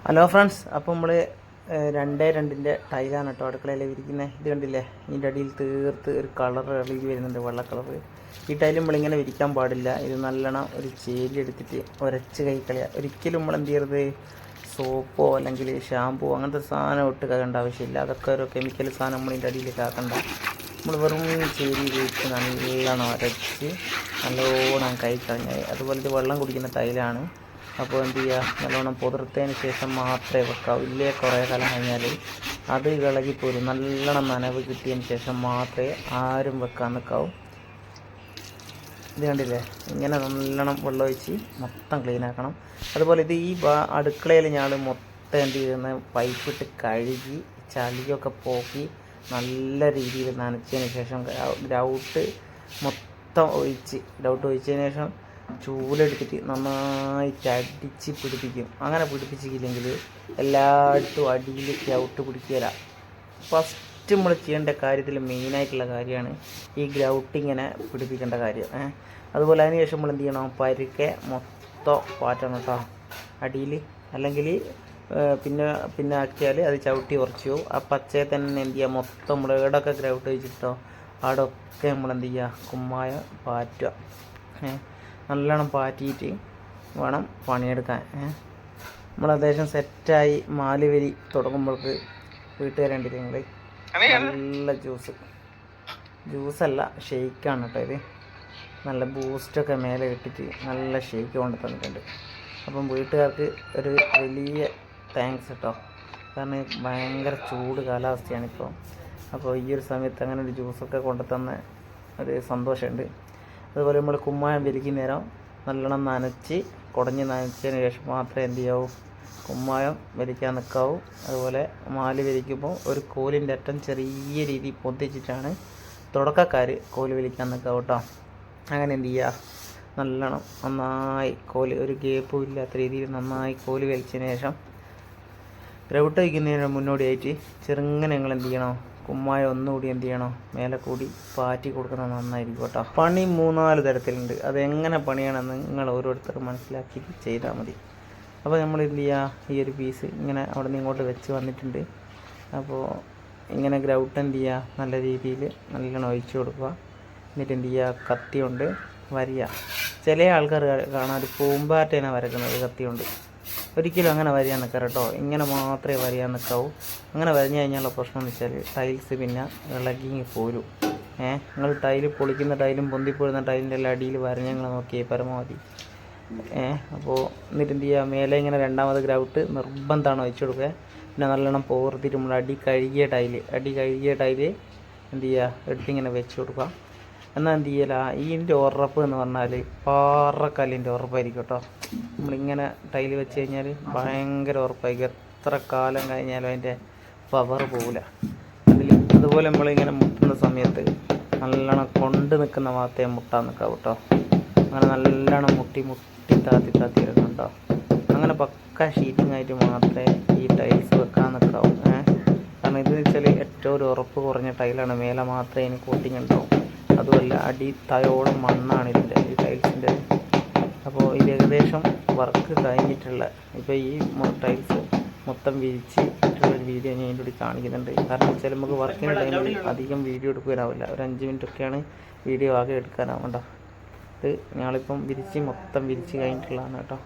Hello friends, അപ്പോൾ നമ്മൾ 2:2 ടൈലാണ് കേട്ടോ അടുക്കളയിൽ വിരിക്കുന്നത്. ഇത് കണ്ടില്ലേ, ഇതിൻ്റെ അടിയിൽ തീർത്ത് ഒരു കളർ അടിയിൽ വരുന്നുണ്ട്, വെള്ള കളർ. ഈ ടൈൽ നമ്മളിങ്ങനെ വിരിക്കാൻ പാടില്ല. ഇത് നല്ലോണം ഒരു ചേരി എടുത്തിട്ട് ഉരച്ച് കളയുക. ഒരിക്കലും നമ്മൾ എന്ത് ചെയ്യരുത്, സോപ്പോ അല്ലെങ്കിൽ ഷാമ്പോ അങ്ങനത്തെ സാധനം ഇട്ട് കഴുകേണ്ട ആവശ്യമില്ല. അതൊക്കെ ഒരു കെമിക്കൽ സാധനം നമ്മളിതിൻ്റെ അടിയിലേക്ക് ആക്കണ്ട. നമ്മൾ വെറും ചേരി ഉപയോഗിച്ച് നല്ലോണം ഉരച്ച് നല്ലോണം കളഞ്ഞാൽ. അതുപോലെ ഇത് വെള്ളം കുടിക്കുന്ന ടൈലാണ്. അപ്പോൾ എന്ത് ചെയ്യുക, നല്ലോണം പുതിർത്തതിന് ശേഷം മാത്രമേ വെക്കാവൂ. ഇല്ലേ കുറേ കാലം കഴിഞ്ഞാൽ അത് ഇളകിപ്പോരും. നല്ലോണം നനവ് കിട്ടിയതിന് ശേഷം മാത്രമേ ആരും വെക്കാൻ നിൽക്കാവൂ. ഇത് കണ്ടില്ലേ, ഇങ്ങനെ നല്ലോണം വെള്ളമൊഴിച്ച് മൊത്തം ക്ലീൻ ആക്കണം. അതുപോലെ ഇത് ഈ അടുക്കളയിൽ ഞാൻ മൊത്തം എന്ത് ചെയ്യുന്നത്, പൈപ്പിട്ട് കഴുകി ചളിയൊക്കെ പോക്കി നല്ല രീതിയിൽ നനച്ചതിന് ശേഷം ഗ്രൗട്ട് മൊത്തം ഒഴിച്ചതിന് ശേഷം ചൂലെടുത്തിട്ട് നന്നായിട്ട് അടിച്ച് പിടിപ്പിക്കും. അങ്ങനെ പിടിപ്പിച്ചില്ലെങ്കിൽ എല്ലായിടത്തും അടിയിൽ ഗ്രൗട്ട് പിടിക്കില്ല. ഫസ്റ്റ് നമ്മൾ ചെയ്യേണ്ട കാര്യത്തിൽ മെയിനായിട്ടുള്ള കാര്യമാണ് ഈ ഗ്രൗട്ട് ഇങ്ങനെ പിടിപ്പിക്കേണ്ട കാര്യം. അതുപോലെ അതിന് ശേഷം നമ്മൾ എന്ത് ചെയ്യണം, പരുക്കെ മൊത്തം പാറ്റണം കേട്ടോ അടിയിൽ. അല്ലെങ്കിൽ പിന്നെ ആക്കിയാൽ അത് ചവിട്ടി ഉറച്ചു പോകും. ആ പച്ചയെ തന്നെ എന്ത് ചെയ്യുക, മൊത്തം നമ്മൾ എവിടെയൊക്കെ ഗ്രൗട്ട് വെച്ചിട്ടോ അവിടെയൊക്കെ നമ്മൾ എന്ത് ചെയ്യുക, കുമ്മായം പാറ്റുക. നല്ലോണം പാറ്റിയിട്ട് വേണം പണിയെടുക്കാൻ. നമ്മൾ അത്യാവശ്യം സെറ്റായി മാലുവരി തുടങ്ങുമ്പോൾക്ക് വീട്ടുകാരുണ്ടില്ല നിങ്ങൾ, നല്ല ജ്യൂസല്ല ഷെയ്ക്കാണ് കേട്ടോ ഇത്. നല്ല ബൂസ്റ്റൊക്കെ മേലെ ഇട്ടിട്ട് നല്ല ഷെയ്ക്ക് കൊണ്ട് തന്നിട്ടുണ്ട്. അപ്പം വീട്ടുകാർക്ക് ഒരു വലിയ താങ്ക്സ് കേട്ടോ. കാരണം ഭയങ്കര ചൂട് കാലാവസ്ഥയാണിപ്പോൾ. അപ്പോൾ ഈ ഒരു സമയത്ത് അങ്ങനെ ഒരു ജ്യൂസൊക്കെ കൊണ്ടുതന്ന ഒരു സന്തോഷമുണ്ട്. അതുപോലെ നമ്മൾ കുമ്മായം വിരിക്കുന്ന നേരം നല്ലോണം നനച്ചതിന് ശേഷം മാത്രമേ എന്ത് ചെയ്യാവൂ, കുമ്മായം വലിക്കാൻ നിൽക്കാവൂ. അതുപോലെ മാല് വിരിക്കുമ്പോൾ ഒരു കോലിൻ്റെ അറ്റം ചെറിയ രീതിയിൽ പൊന്തിച്ചിട്ടാണ് തുടക്കക്കാർ കോല് വലിക്കാൻ നിൽക്കാവൂ കേട്ടോ. അങ്ങനെ എന്ത് ചെയ്യുക, നല്ലോണം നന്നായി കോല് ഒരു ഗ്യാപ്പും ഇല്ലാത്ത രീതിയിൽ നന്നായി കോല് വലിച്ചതിന് ശേഷം ഗ്രൗട്ട് വയ്ക്കുന്നതിന് മുന്നോടിയായിട്ട് ചെറുങ്ങനെ നിങ്ങൾ എന്ത് ചെയ്യണം, കുമ്മായം ഒന്നുകൂടി എന്ത് ചെയ്യണം, മേലെ കൂടി പാറ്റി കൊടുക്കുന്നത് നന്നായിരിക്കും കേട്ടോ. പണി 3-4 തരത്തിലുണ്ട്. അതെങ്ങനെ പണിയാണെന്ന് നിങ്ങൾ ഓരോരുത്തരും മനസ്സിലാക്കിയിട്ട് ചെയ്താൽ മതി. അപ്പോൾ നമ്മൾ എന്ത് ചെയ്യുക, ഈ ഒരു പീസ് ഇങ്ങനെ അവിടെ നിന്ന് ഇങ്ങോട്ട് വെച്ച് വന്നിട്ടുണ്ട്. അപ്പോൾ ഇങ്ങനെ ഗ്രൗട്ട് എന്ത് ചെയ്യുക, നല്ല രീതിയിൽ നല്ലോണം ഒഴിച്ച് കൊടുക്കുക. എന്നിട്ട് എന്ത് ചെയ്യുക, കത്തി കൊണ്ട് വരിക. ചില ആൾക്കാർ കാണാൻ ഒരു പൂമ്പാറ്റേനെ വരക്കുന്നത് കത്തി കൊണ്ട്. ഒരിക്കലും അങ്ങനെ വരിയാൻ നിൽക്കാറ് കേട്ടോ. ഇങ്ങനെ മാത്രമേ വരിയാൻ നിൽക്കാവൂ. അങ്ങനെ വരഞ്ഞു കഴിഞ്ഞാലുള്ള പ്രശ്നം എന്ന് വെച്ചാൽ ടൈൽസ് പിന്നെ ഇളകി പോരും. നിങ്ങൾ ടൈല് പൊളിക്കുന്ന ടൈലും പൊന്തിപ്പോഴുന്ന ടൈലിൻ്റെ എല്ലാം അടിയിൽ വരഞ്ഞ് നിങ്ങൾ നോക്കിയേ പരമാവധി. അപ്പോൾ എന്നിട്ട് എന്ത് ചെയ്യുക, മേലെ ഇങ്ങനെ രണ്ടാമത് ഗ്രൗട്ട് നിർബന്ധമാണ് വെച്ച് കൊടുക്കുക. പിന്നെ നല്ലോണം പോർത്തിട്ട് നമ്മൾ അടി കഴുകിയ ടൈല് എന്ത് ചെയ്യുക, എടുത്തിങ്ങനെ വെച്ച് കൊടുക്കുക. എന്നാൽ എന്ത് ചെയ്യല, ഇതിൻ്റെ ഉറപ്പ് എന്ന് പറഞ്ഞാൽ പാറക്കല്ലിൻ്റെ ഉറപ്പായിരിക്കും കേട്ടോ. നമ്മളിങ്ങനെ ടൈല് വെച്ച് കഴിഞ്ഞാൽ ഭയങ്കര ഉറപ്പായിരിക്കും. എത്ര കാലം കഴിഞ്ഞാലും അതിൻ്റെ പവർ പോകില്ല. അതുപോലെ നമ്മളിങ്ങനെ മുട്ടുന്ന സമയത്ത് നല്ലോണം കൊണ്ട് നിൽക്കുന്ന ഭാഗത്തെ മുട്ടാൻ നിൽക്കാം കേട്ടോ. അങ്ങനെ നല്ലോണം മുട്ടി താത്തി ഇടണം കേട്ടോ. അങ്ങനെ പക്ക ഷീറ്റിങ്ങായിട്ട് മാത്രമേ ഈ ടൈൽസ് വെക്കാൻ നിൽക്കാവൂ. കാരണം ഇത് വെച്ചാൽ ഏറ്റവും ഒരു ഉറപ്പ് കുറഞ്ഞ ടൈലാണ്. മേലെ മാത്രമേ ഇനി കോട്ടിങ് ഉണ്ടാവും. അതുമല്ല അടി തയോളം മണ്ണാണ് ഇതിൻ്റെ, ഈ ടൈൽസിൻ്റെ. അപ്പോൾ ഇത് ഏകദേശം വർക്ക് കഴിഞ്ഞിട്ടുള്ള, ഇപ്പോൾ ഈ ടൈൽസ് മൊത്തം വിരിച്ചിട്ടുള്ളൊരു വീഡിയോ ഞാൻ ഇതിൻ്റെ കൂടി കാണിക്കുന്നുണ്ട്. കാരണം വെച്ചാൽ നമുക്ക് വർക്കിൻ്റെ ടൈമിൽ അധികം വീഡിയോ എടുക്കാനാവില്ല. ഒരു 5 മിനിറ്റൊക്കെയാണ് വീഡിയോ ആകെ എടുക്കാനാവണ്ട. ഇത് ഞങ്ങളിപ്പം മൊത്തം വിരിച്ച് കഴിഞ്ഞിട്ടുള്ളതാണ് കേട്ടോ.